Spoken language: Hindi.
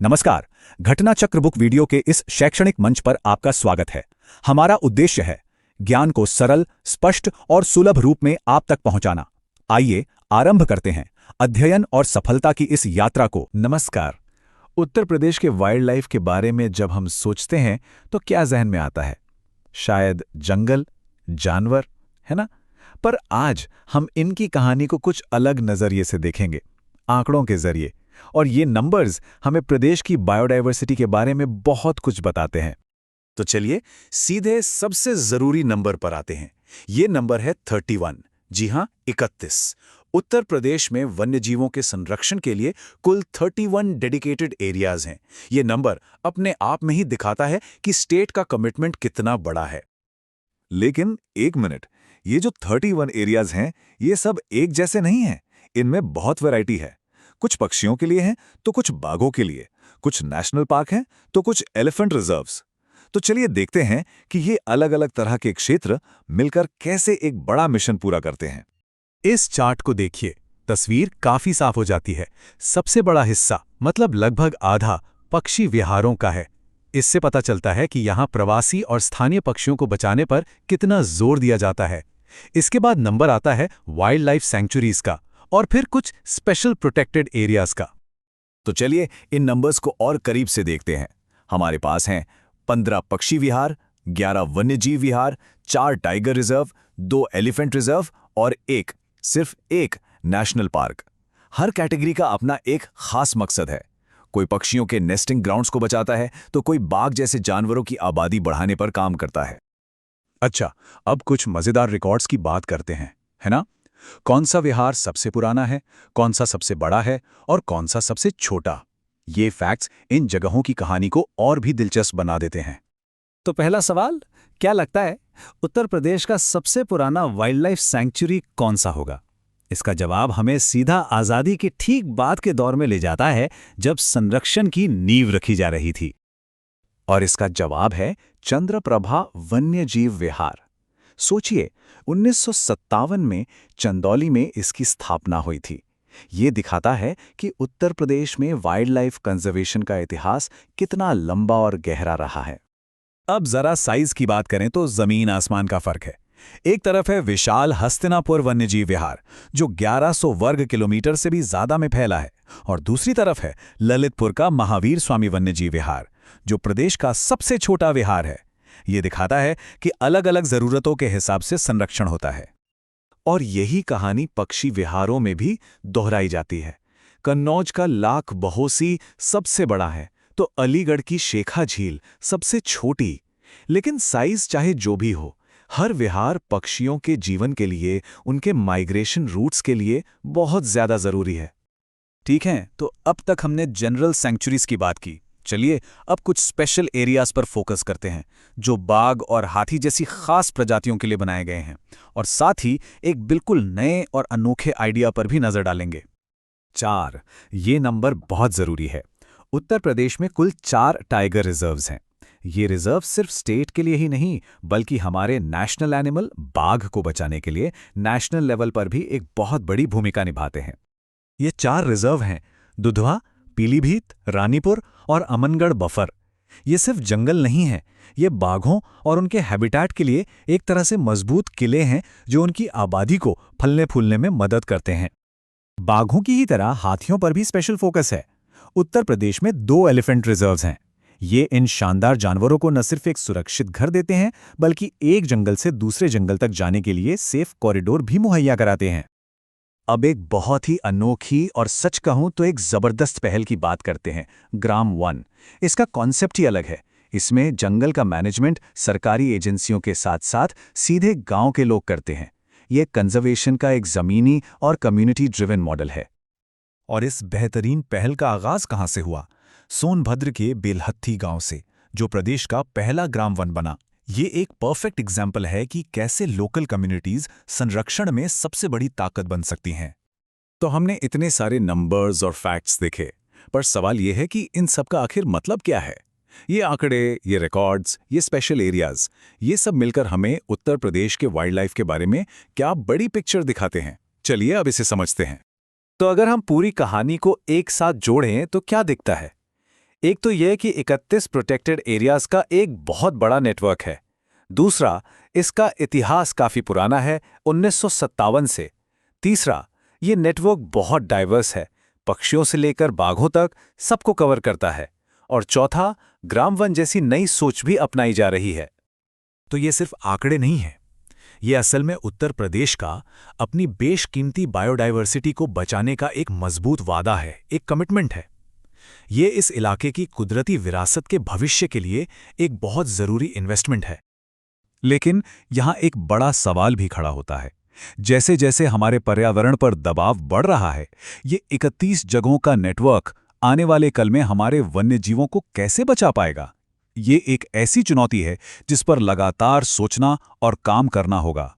नमस्कार। घटना चक्र बुक वीडियो के इस शैक्षणिक मंच पर आपका स्वागत है। हमारा उद्देश्य है ज्ञान को सरल, स्पष्ट और सुलभ रूप में आप तक पहुंचाना। आइए आरंभ करते हैं अध्ययन और सफलता की इस यात्रा को। नमस्कार। उत्तर प्रदेश के वाइल्ड लाइफ के बारे में जब हम सोचते हैं तो क्या जहन में आता है? शायद जंगल, जानवर, है ना? पर आज हम इनकी कहानी को कुछ अलग नजरिए से देखेंगे, आंकड़ों के जरिए। और ये नंबर्स हमें प्रदेश की बायोडायवर्सिटी के बारे में बहुत कुछ बताते हैं। तो चलिए सीधे सबसे जरूरी नंबर पर आते हैं। ये नंबर है 31। जी हां, 31। उत्तर प्रदेश में वन्यजीवों के संरक्षण के लिए कुल 31 डेडिकेटेड एरियाज हैं। ये नंबर अपने आप में ही दिखाता है कि स्टेट का कमिटमेंट कितना बड़ा है। लेकिन एक मिनट, ये जो 31 एरियाज हैं, ये सब एक जैसे नहीं हैं। इनमें बहुत वैरायटी है। कुछ पक्षियों के लिए हैं तो कुछ बाघों के लिए, कुछ नेशनल पार्क हैं तो कुछ एलिफेंट रिजर्व्स। तो चलिए देखते हैं कि ये अलग अलग तरह के क्षेत्र मिलकर कैसे एक बड़ा मिशन पूरा करते हैं। इस चार्ट को देखिए, तस्वीर काफी साफ हो जाती है। सबसे बड़ा हिस्सा, मतलब लगभग आधा, पक्षी विहारों का है। इससे पता चलता है कि यहाँ प्रवासी और स्थानीय पक्षियों को बचाने पर कितना जोर दिया जाता है। इसके बाद नंबर आता है वाइल्ड लाइफ सैंक्चुरीज का, और फिर कुछ स्पेशल प्रोटेक्टेड एरियाज का। तो चलिए इन नंबर्स को और करीब से देखते हैं। हमारे पास हैं 15 पक्षी विहार, 11 वन्यजीव विहार, 4 टाइगर रिजर्व, 2 एलिफेंट रिजर्व और सिर्फ एक नेशनल पार्क। हर कैटेगरी का अपना एक खास मकसद है। कोई पक्षियों के नेस्टिंग ग्राउंड्स को बचाता है तो कोई बाघ जैसे जानवरों की आबादी बढ़ाने पर काम करता है। अच्छा, अब कुछ मजेदार रिकॉर्ड्स की बात करते हैं, है ना? कौन सा विहार सबसे पुराना है, कौन सा सबसे बड़ा है और कौन सा सबसे छोटा? ये फैक्ट्स इन जगहों की कहानी को और भी दिलचस्प बना देते हैं। तो पहला सवाल, क्या लगता है उत्तर प्रदेश का सबसे पुराना वाइल्ड लाइफ सैंक्चुरी कौन सा होगा? इसका जवाब हमें सीधा आजादी के ठीक बाद के दौर में ले जाता है, जब संरक्षण की नींव रखी जा रही थी। और इसका जवाब है चंद्रप्रभा वन्यजीव विहार। सोचिए, 1957 में चंदौली में इसकी स्थापना हुई थी। ये दिखाता है कि उत्तर प्रदेश में वाइल्ड लाइफ कंजर्वेशन का इतिहास कितना लंबा और गहरा रहा है। अब जरा साइज की बात करें तो जमीन आसमान का फर्क है। एक तरफ है विशाल हस्तिनापुर वन्यजीव विहार, जो 1100 वर्ग किलोमीटर से भी ज्यादा में फैला है, और दूसरी तरफ है ललितपुर का महावीर स्वामी वन्यजीव विहार, जो प्रदेश का सबसे छोटा विहार है। ये दिखाता है कि अलग अलग जरूरतों के हिसाब से संरक्षण होता है। और यही कहानी पक्षी विहारों में भी दोहराई जाती है। कन्नौज का लाख बहोसी सबसे बड़ा है, तो अलीगढ़ की शेखा झील सबसे छोटी। लेकिन साइज चाहे जो भी हो, हर विहार पक्षियों के जीवन के लिए, उनके माइग्रेशन रूट्स के लिए बहुत ज्यादा जरूरी है। ठीक है, तो अब तक हमने जनरल सैंक्चुरीज की बात की। चलिए अब कुछ स्पेशल एरियाज पर फोकस करते हैं, जो बाघ और हाथी जैसी खास प्रजातियों के लिए बनाए गए हैं, और साथ ही एक बिल्कुल नए और अनोखे आइडिया पर भी नजर डालेंगे। 4, ये नंबर बहुत जरूरी है। उत्तर प्रदेश में कुल 4 टाइगर रिजर्व्स हैं। ये रिजर्व सिर्फ स्टेट के लिए ही नहीं, बल्कि हमारे नेशनल एनिमल बाघ को बचाने के लिए नेशनल लेवल पर भी एक बहुत बड़ी भूमिका निभाते हैं। ये 4 रिजर्व हैं: दुधवा, पीलीभीत, रानीपुर और अमनगढ़ बफर। ये सिर्फ जंगल नहीं है, ये बाघों और उनके हैबिटेट के लिए एक तरह से मजबूत किले हैं, जो उनकी आबादी को फलने फूलने में मदद करते हैं। बाघों की ही तरह हाथियों पर भी स्पेशल फोकस है। उत्तर प्रदेश में 2 एलिफेंट रिजर्व्स हैं। ये इन शानदार जानवरों को न सिर्फ एक सुरक्षित घर देते हैं, बल्कि एक जंगल से दूसरे जंगल तक जाने के लिए सेफ कॉरिडोर भी मुहैया कराते हैं। अब एक बहुत ही अनोखी और सच कहूं तो एक जबरदस्त पहल की बात करते हैं, ग्राम 1। इसका कॉन्सेप्ट ही अलग है। इसमें जंगल का मैनेजमेंट सरकारी एजेंसियों के साथ साथ सीधे गांव के लोग करते हैं। ये कंजर्वेशन का एक जमीनी और कम्युनिटी ड्रिवन मॉडल है। और इस बेहतरीन पहल का आगाज कहां से हुआ? सोनभद्र के बेलहत्थी गांव से, जो प्रदेश का पहला ग्राम 1 बना। ये एक परफेक्ट एग्जाम्पल है कि कैसे लोकल कम्युनिटीज संरक्षण में सबसे बड़ी ताकत बन सकती हैं। तो हमने इतने सारे नंबर्स और फैक्ट्स देखे, पर सवाल ये है कि इन सब का आखिर मतलब क्या है? ये आंकड़े, ये रिकॉर्ड्स, ये स्पेशल एरियाज, ये सब मिलकर हमें उत्तर प्रदेश के वाइल्ड लाइफ के बारे में क्या बड़ी पिक्चर दिखाते हैं। चलिए अब इसे समझते हैं। तो अगर हम पूरी कहानी को एक साथ जोड़ें तो क्या दिखता है? एक तो यह कि 31 प्रोटेक्टेड एरियाज का एक बहुत बड़ा नेटवर्क है। दूसरा, इसका इतिहास काफी पुराना है, 1957 से। तीसरा, ये नेटवर्क बहुत डाइवर्स है, पक्षियों से लेकर बाघों तक सबको कवर करता है। और चौथा, ग्राम वन जैसी नई सोच भी अपनाई जा रही है। तो ये सिर्फ आंकड़े नहीं हैं, ये असल में उत्तर प्रदेश का अपनी बेशकीमती बायोडायवर्सिटी को बचाने का एक मजबूत वादा है, एक कमिटमेंट है। ये इस इलाके की कुदरती विरासत के भविष्य के लिए एक बहुत जरूरी इन्वेस्टमेंट है। लेकिन यहां एक बड़ा सवाल भी खड़ा होता है। जैसे जैसे हमारे पर्यावरण पर दबाव बढ़ रहा है, ये 31 जगहों का नेटवर्क आने वाले कल में हमारे वन्यजीवों को कैसे बचा पाएगा? ये एक ऐसी चुनौती है जिस पर लगातार सोचना और काम करना होगा।